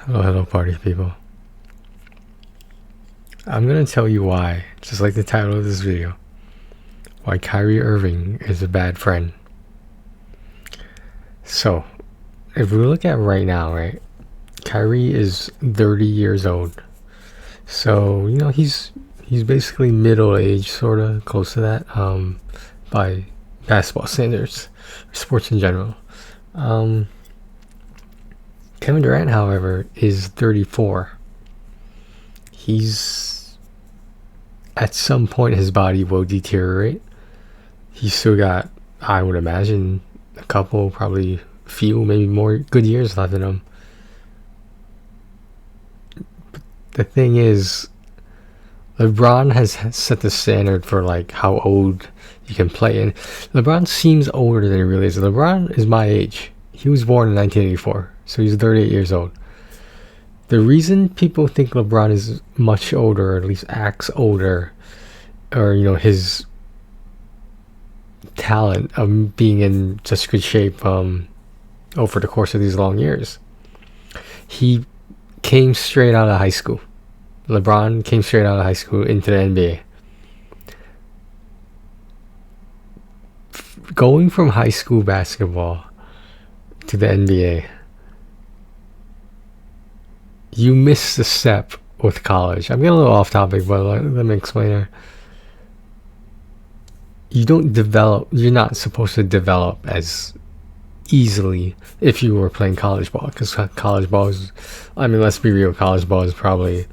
Hello party people. I'm gonna tell you why, just like the title of this video, why Kyrie Irving is a bad friend. So, if we look at right now, right, Kyrie is 30 years old. So, he's basically middle age, sorta, close to that, by basketball standards, sports in general. Kevin Durant, however, is 34. At some point his body will deteriorate. He's still got, I would imagine, a couple, probably few, maybe more good years left in him. But the thing is, LeBron has set the standard for like how old you can play, and LeBron seems older than he really is. LeBron is my age. He was born in 1984, so he's 38 years old. The reason people think LeBron is much older, or at least acts older, or his talent of being in such good shape over the course of these long years, he came straight out of high school. LeBron came straight out of high school into the NBA. Going from high school basketball to the NBA, you miss the step with college. I'm getting a little off topic, but let me explain it. You're not supposed to develop as easily if you were playing college ball, because college ball is, let's be real, college ball is probably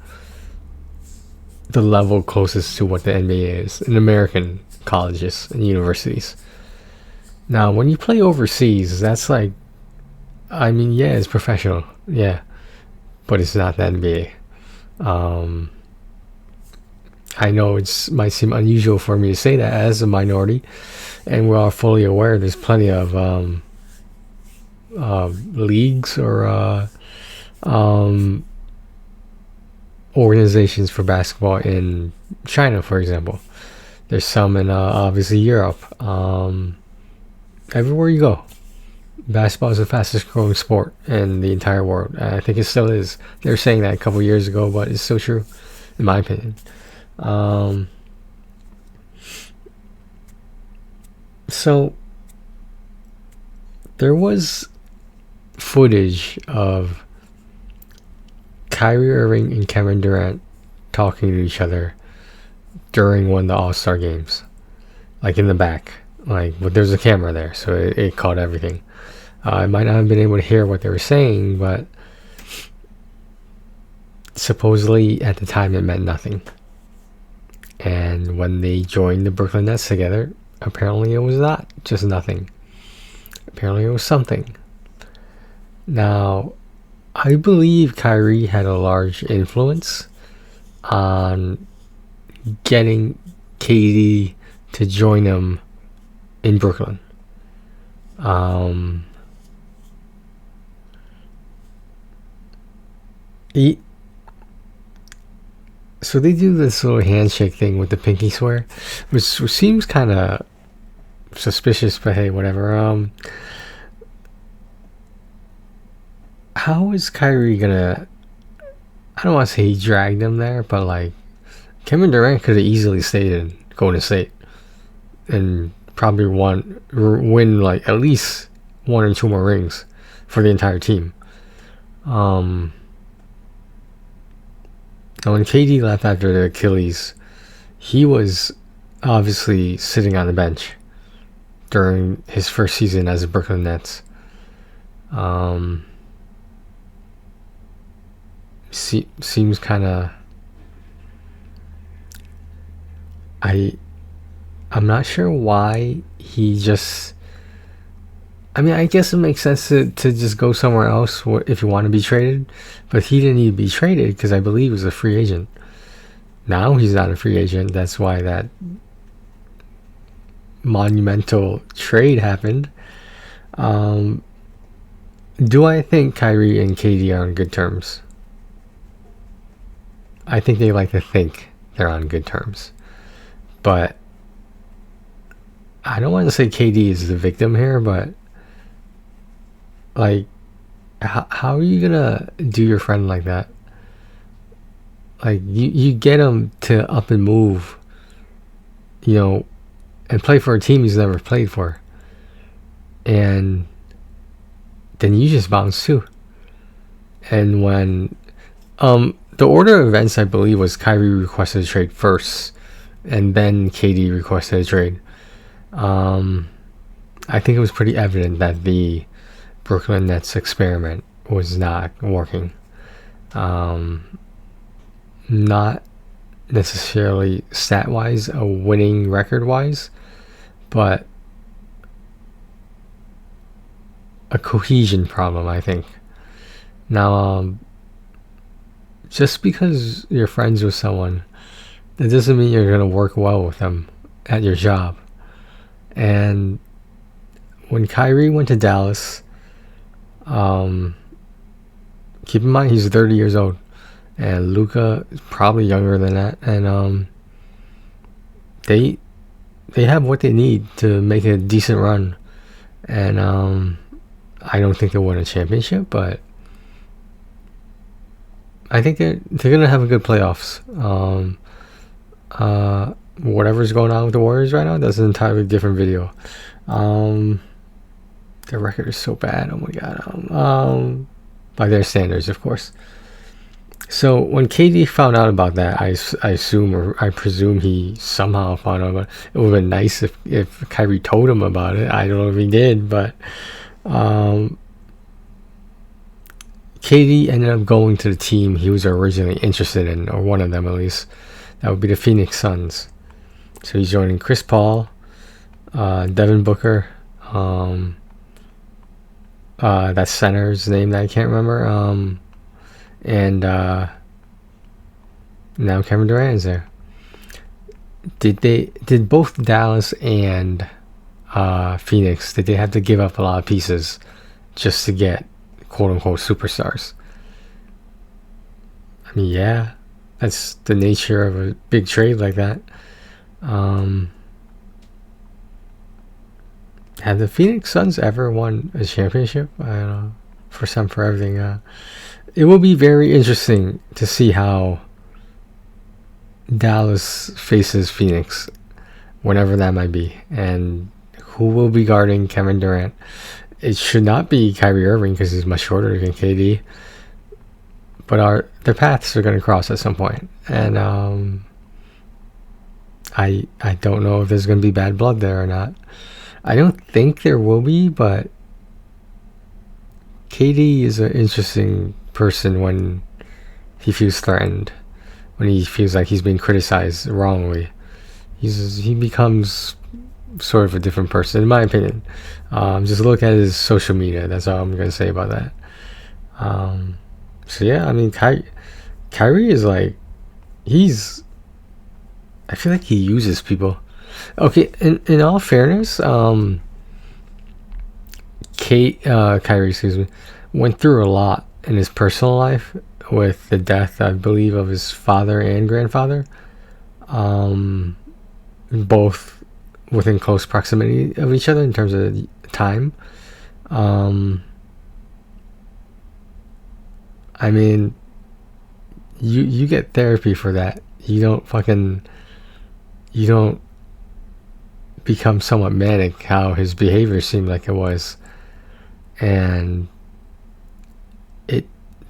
the level closest to what the NBA is in American colleges and universities. Now, when you play overseas, that's like, yeah, it's professional, yeah, but it's not the NBA. I know it might seem unusual for me to say that as a minority, and we're all fully aware there's plenty of leagues or organizations for basketball in China, for example. There's some in obviously Europe. Everywhere you go, basketball is the fastest growing sport in the entire world. I think it still is. They were saying that a couple years ago, but it's still true, in my opinion. So there was footage of Kyrie Irving and Kevin Durant talking to each other during one of the All-Star games, like in the back, but there's a camera there, so it caught everything. I might not have been able to hear what they were saying, but supposedly at the time it meant nothing. And when they joined the Brooklyn Nets together, apparently it was not just nothing. Apparently it was something. Now, I believe Kyrie had a large influence on getting KD to join him in Brooklyn. So they do this little handshake thing with the pinky swear, which seems kind of suspicious, but hey, whatever. How is Kyrie gonna, I don't want to say he dragged him there, but Kevin Durant could have easily stayed in Golden State and probably win at least 1 or 2 more rings for the entire team. Now, when KD left after the Achilles, he was obviously sitting on the bench during his first season as a Brooklyn Nets. Seems kind of, I'm not sure why he just, I guess it makes sense to just go somewhere else if you want to be traded, but he didn't need to be traded because I believe he was a free agent. Now he's not a free agent. That's why that monumental trade happened. Do I think Kyrie and KD are on good terms? I think they like to think they're on good terms, but I don't want to say KD is the victim here, but how are you gonna do your friend like that? Like you get him to up and move, you know, and play for a team he's never played for, and then you just bounce too. And when the order of events, I believe, was Kyrie requested a trade first, and then KD requested a trade. I think it was pretty evident that the Brooklyn Nets experiment was not working. Not necessarily stat-wise, a winning record-wise, but a cohesion problem, I think. Now, just because you're friends with someone, that doesn't mean you're going to work well with them at your job. And when Kyrie went to Dallas, keep in mind he's 30 years old, and Luka is probably younger than that, and they have what they need to make a decent run. And I don't think they'll win a championship, but I think they're gonna have a good playoffs. Whatever's going on with the Warriors right now, that's an entirely different video. Their record is so bad. Oh my god. By their standards, of course. So when KD found out about that, I assume, or I presume he somehow found out about it. It would have been nice if Kyrie told him about it. I don't know if he did, but KD ended up going to the team he was originally interested in, or one of them at least. That would be the Phoenix Suns. So he's joining Chris Paul, Devin Booker, that center's name that I can't remember, and now Kevin Durant is there. Did both Dallas and Phoenix, did they have to give up a lot of pieces just to get quote-unquote superstars? I mean, yeah, that's the nature of a big trade like that. Have the Phoenix Suns ever won a championship? I don't know. First time for everything. It will be very interesting to see how Dallas faces Phoenix, whenever that might be, and who will be guarding Kevin Durant. It should not be Kyrie Irving because he's much shorter than KD, but their paths are going to cross at some point, and I don't know if there's going to be bad blood there or not. I don't think there will be, but KD is an interesting person when he feels threatened, when he feels like he's being criticized wrongly. He becomes sort of a different person, in my opinion. Just look at his social media. That's all I'm going to say about that. So yeah, I mean, Kyrie is like, I feel like he uses people. Okay, in all fairness, Kyrie, excuse me, went through a lot in his personal life with the death, I believe, of his father and grandfather, both within close proximity of each other in terms of time. I mean, you get therapy for that. You don't become somewhat manic, how his behavior seemed like it was. And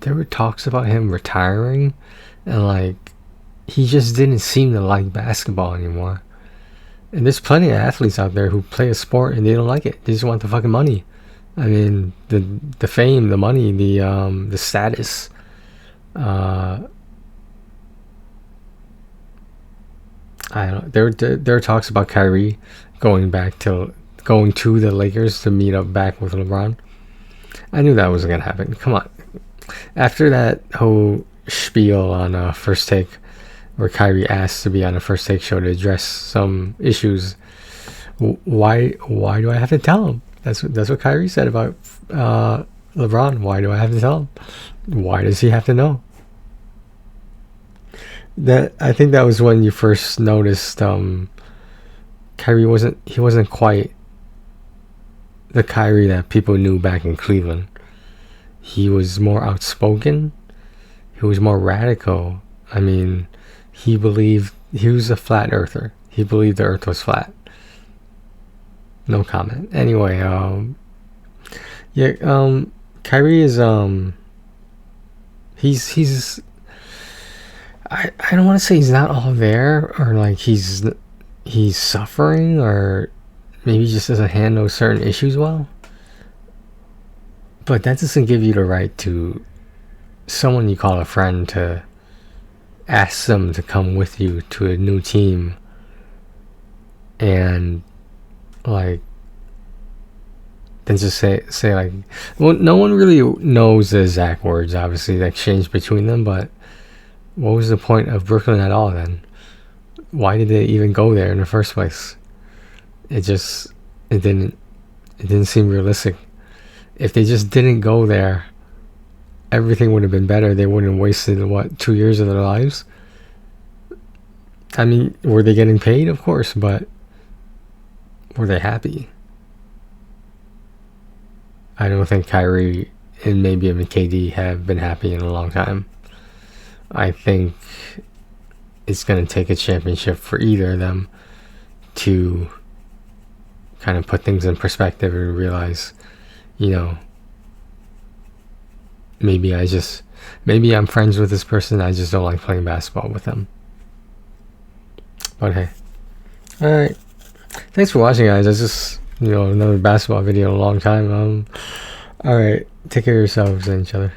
there were talks about him retiring, and like he just didn't seem to like basketball anymore. And there's plenty of athletes out there who play a sport and they don't like it. They just want the fucking money. I mean, the fame, the money, the status. I don't know. There are talks about Kyrie going to the Lakers to meet up back with LeBron. I knew that wasn't gonna happen. Come on. After that whole spiel on First Take, where Kyrie asked to be on a First Take show to address some issues, why do I have to tell him? That's what Kyrie said about LeBron. Why do I have to tell him? Why does he have to know? I think that was when you first noticed Kyrie wasn't quite the Kyrie that people knew back in Cleveland. he was more outspoken. He was more radical. I mean, he was a flat earther. He believed the earth was flat. No comment. Anyway, yeah, Kyrie is, he's, I don't want to say he's not all there, or like he's suffering, or maybe he just doesn't handle certain issues well. But that doesn't give you the right to someone you call a friend to ask them to come with you to a new team, and like then just say like, well, no one really knows the exact words, obviously, that exchanged between them, but what was the point of Brooklyn at all then? Why did they even go there in the first place? It didn't seem realistic. If they just didn't go there, everything would have been better. They wouldn't have wasted 2 years of their lives. I mean, were they getting paid? Of course, but were they happy? I don't think Kyrie and maybe even KD have been happy in a long time. I think it's going to take a championship for either of them to kind of put things in perspective and realize, you know, maybe I'm friends with this person, I just don't like playing basketball with them. But hey. Alright. Thanks for watching, guys. That's just, another basketball video in a long time. Alright. Take care of yourselves and each other.